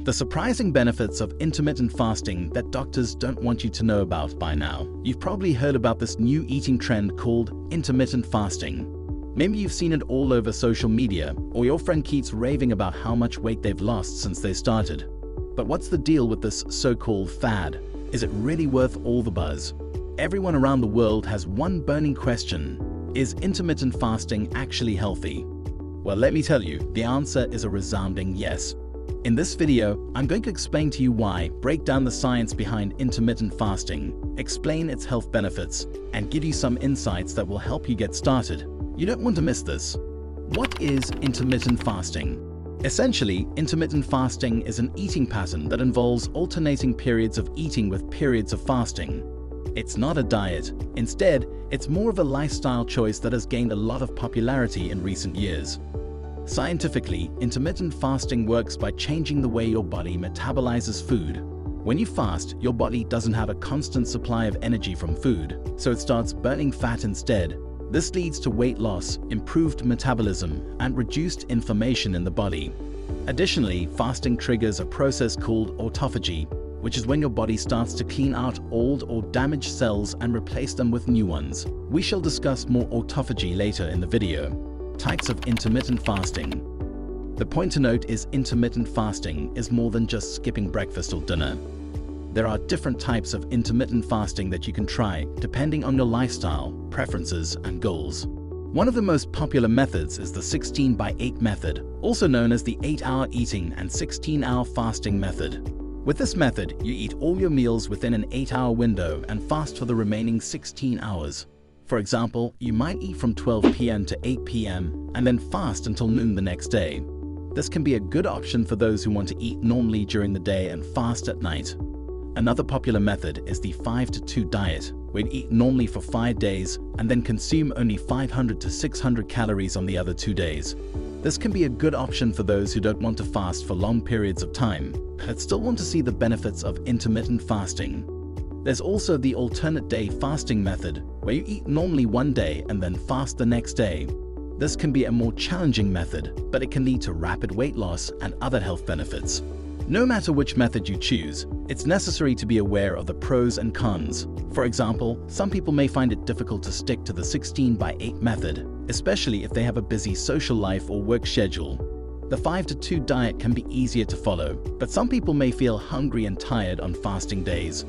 The surprising benefits of intermittent fasting that doctors don't want you to know about by now. You've probably heard about this new eating trend called intermittent fasting. Maybe you've seen it all over social media, or your friend keeps raving about how much weight they've lost since they started. But what's the deal with this so-called fad? Is it really worth all the buzz? Everyone around the world has one burning question: is intermittent fasting actually healthy? Well, let me tell you, the answer is a resounding yes. In this video, I'm going to explain to you why, break down the science behind intermittent fasting, explain its health benefits, and give you some insights that will help you get started. You don't want to miss this. What is intermittent fasting? Essentially, intermittent fasting is an eating pattern that involves alternating periods of eating with periods of fasting. It's not a diet. Instead, it's more of a lifestyle choice that has gained a lot of popularity in recent years. Scientifically, intermittent fasting works by changing the way your body metabolizes food. When you fast, your body doesn't have a constant supply of energy from food, so it starts burning fat instead. This leads to weight loss, improved metabolism, and reduced inflammation in the body. Additionally, fasting triggers a process called autophagy, which is when your body starts to clean out old or damaged cells and replace them with new ones. We shall discuss more autophagy later in the video. Types of intermittent fasting. The point to note is intermittent fasting is more than just skipping breakfast or dinner. There are different types of intermittent fasting that you can try depending on your lifestyle, preferences, and goals. One of the most popular methods is the 16/8 method, also known as the 8-hour eating and 16-hour fasting method. With this method, you eat all your meals within an 8-hour window and fast for the remaining 16 hours. For example, you might eat from 12 p.m. to 8 p.m. and then fast until noon the next day. This can be a good option for those who want to eat normally during the day and fast at night. Another popular method is the 5-2 diet, where you eat normally for 5 days and then consume only 500 to 600 calories on the other 2 days. This can be a good option for those who don't want to fast for long periods of time, but still want to see the benefits of intermittent fasting. There's also the alternate day fasting method, where you eat normally one day and then fast the next day. This can be a more challenging method, but it can lead to rapid weight loss and other health benefits. No matter which method you choose, it's necessary to be aware of the pros and cons. For example, some people may find it difficult to stick to the 16/8 method, especially if they have a busy social life or work schedule. The 5-2 diet can be easier to follow, but some people may feel hungry and tired on fasting days.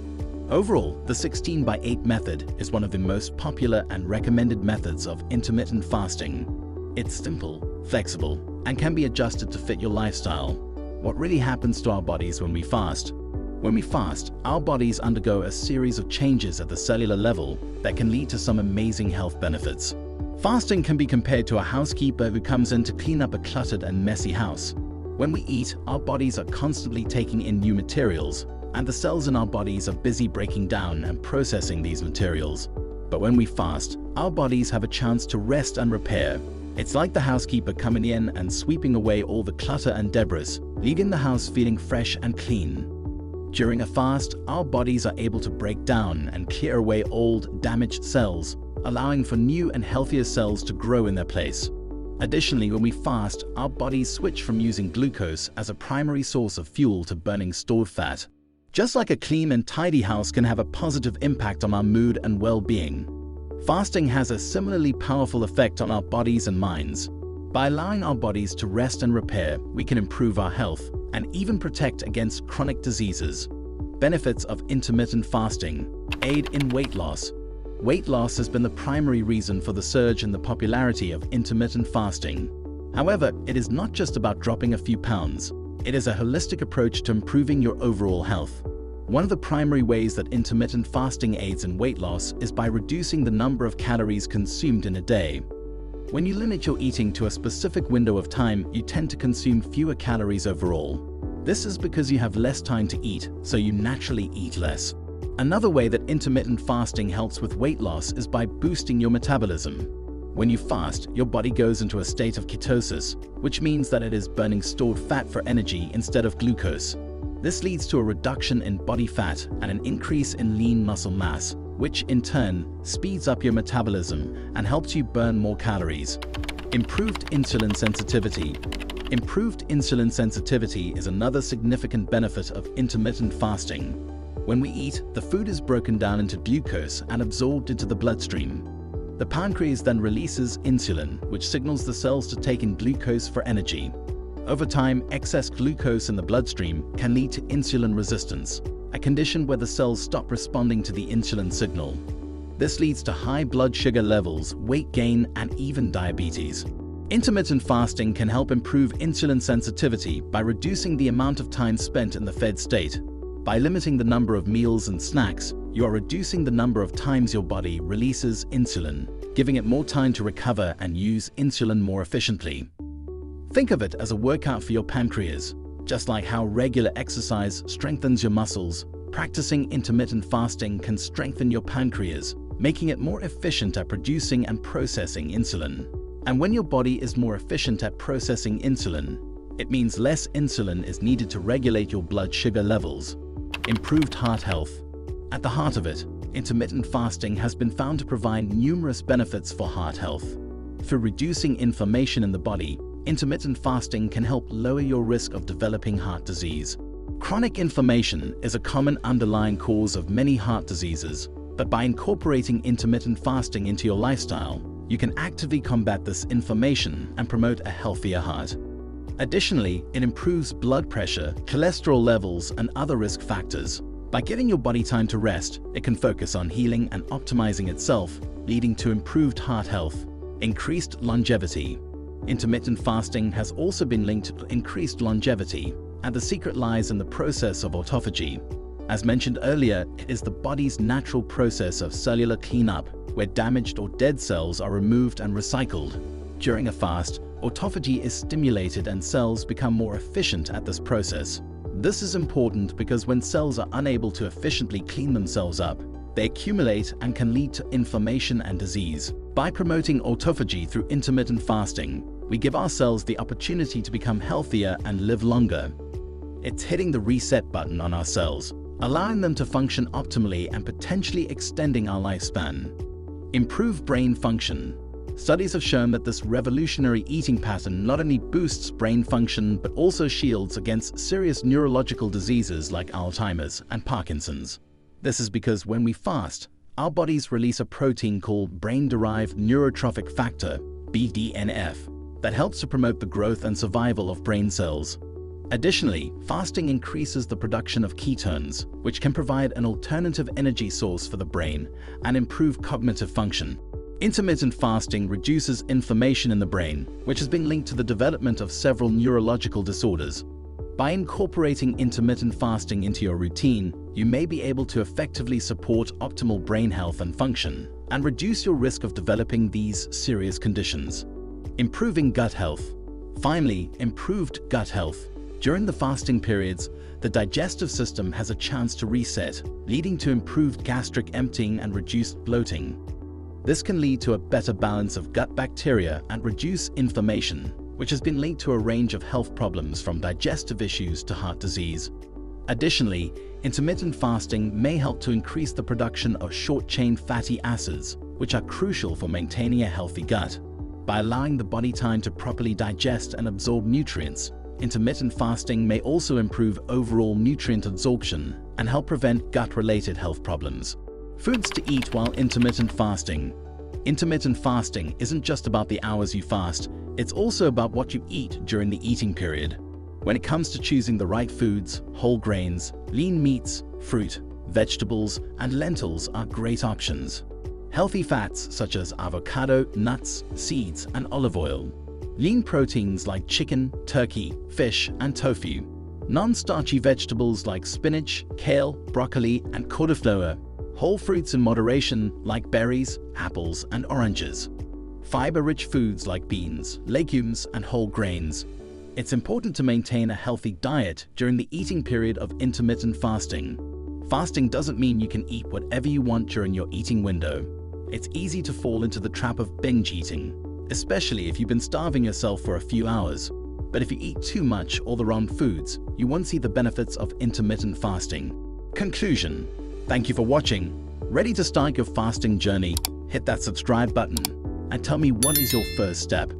Overall, the 16/8 method is one of the most popular and recommended methods of intermittent fasting. It's simple, flexible, and can be adjusted to fit your lifestyle. What really happens to our bodies when we fast? When we fast, our bodies undergo a series of changes at the cellular level that can lead to some amazing health benefits. Fasting can be compared to a housekeeper who comes in to clean up a cluttered and messy house. When we eat, our bodies are constantly taking in new materials, and the cells in our bodies are busy breaking down and processing these materials. But when we fast, our bodies have a chance to rest and repair. It's like the housekeeper coming in and sweeping away all the clutter and debris, leaving the house feeling fresh and clean. During a fast, our bodies are able to break down and clear away old, damaged cells, allowing for new and healthier cells to grow in their place. Additionally, when we fast, our bodies switch from using glucose as a primary source of fuel to burning stored fat. Just like a clean and tidy house can have a positive impact on our mood and well-being, fasting has a similarly powerful effect on our bodies and minds. By allowing our bodies to rest and repair, we can improve our health and even protect against chronic diseases. Benefits of intermittent fasting: aid in weight loss. Weight loss has been the primary reason for the surge in the popularity of intermittent fasting. However, it is not just about dropping a few pounds. It is a holistic approach to improving your overall health. One of the primary ways that intermittent fasting aids in weight loss is by reducing the number of calories consumed in a day. When you limit your eating to a specific window of time, you tend to consume fewer calories overall. This is because you have less time to eat, so you naturally eat less. Another way that intermittent fasting helps with weight loss is by boosting your metabolism. When you fast, your body goes into a state of ketosis, which means that it is burning stored fat for energy instead of glucose. This leads to a reduction in body fat and an increase in lean muscle mass, which in turn speeds up your metabolism and helps you burn more calories. Improved insulin sensitivity. Improved insulin sensitivity is another significant benefit of intermittent fasting. When we eat, the food is broken down into glucose and absorbed into the bloodstream. The pancreas then releases insulin, which signals the cells to take in glucose for energy. Over time, excess glucose in the bloodstream can lead to insulin resistance, a condition where the cells stop responding to the insulin signal. This leads to high blood sugar levels, weight gain, and even diabetes. Intermittent fasting can help improve insulin sensitivity by reducing the amount of time spent in the fed state. By limiting the number of meals and snacks, you are reducing the number of times your body releases insulin, giving it more time to recover and use insulin more efficiently. Think of it as a workout for your pancreas. Just like how regular exercise strengthens your muscles, practicing intermittent fasting can strengthen your pancreas, making it more efficient at producing and processing insulin. And when your body is more efficient at processing insulin, it means less insulin is needed to regulate your blood sugar levels. Improved heart health. At the heart of it, intermittent fasting has been found to provide numerous benefits for heart health. Through reducing inflammation in the body, intermittent fasting can help lower your risk of developing heart disease. Chronic inflammation is a common underlying cause of many heart diseases, but by incorporating intermittent fasting into your lifestyle, you can actively combat this inflammation and promote a healthier heart. Additionally, it improves blood pressure, cholesterol levels, and other risk factors. By giving your body time to rest, it can focus on healing and optimizing itself, leading to improved heart health. Increased longevity. Intermittent fasting has also been linked to increased longevity, and the secret lies in the process of autophagy. As mentioned earlier, it is the body's natural process of cellular cleanup, where damaged or dead cells are removed and recycled. During a fast, autophagy is stimulated and cells become more efficient at this process. This is important because when cells are unable to efficiently clean themselves up, they accumulate and can lead to inflammation and disease. By promoting autophagy through intermittent fasting, we give our cells the opportunity to become healthier and live longer. It's hitting the reset button on our cells, allowing them to function optimally and potentially extending our lifespan. Improve brain function. Studies have shown that this revolutionary eating pattern not only boosts brain function but also shields against serious neurological diseases like Alzheimer's and Parkinson's. This is because when we fast, our bodies release a protein called brain-derived neurotrophic factor, BDNF, that helps to promote the growth and survival of brain cells. Additionally, fasting increases the production of ketones, which can provide an alternative energy source for the brain and improve cognitive function. Intermittent fasting reduces inflammation in the brain, which has been linked to the development of several neurological disorders. By incorporating intermittent fasting into your routine, you may be able to effectively support optimal brain health and function, and reduce your risk of developing these serious conditions. Improving gut health. Finally, improved gut health. During the fasting periods, the digestive system has a chance to reset, leading to improved gastric emptying and reduced bloating. This can lead to a better balance of gut bacteria and reduce inflammation, which has been linked to a range of health problems from digestive issues to heart disease. Additionally, intermittent fasting may help to increase the production of short-chain fatty acids, which are crucial for maintaining a healthy gut. By allowing the body time to properly digest and absorb nutrients, intermittent fasting may also improve overall nutrient absorption and help prevent gut-related health problems. Foods to eat while intermittent fasting. Intermittent fasting isn't just about the hours you fast, it's also about what you eat during the eating period. When it comes to choosing the right foods, whole grains, lean meats, fruit, vegetables, and lentils are great options. Healthy fats such as avocado, nuts, seeds, and olive oil. Lean proteins like chicken, turkey, fish, and tofu. Non-starchy vegetables like spinach, kale, broccoli, and cauliflower. Whole fruits in moderation like berries, apples, and oranges. Fiber-rich foods like beans, legumes, and whole grains. It's important to maintain a healthy diet during the eating period of intermittent fasting. Fasting doesn't mean you can eat whatever you want during your eating window. It's easy to fall into the trap of binge eating, especially if you've been starving yourself for a few hours. But if you eat too much or the wrong foods, you won't see the benefits of intermittent fasting. Conclusion. Thank you for watching. Ready to start your fasting journey? Hit that subscribe button and tell me what is your first step.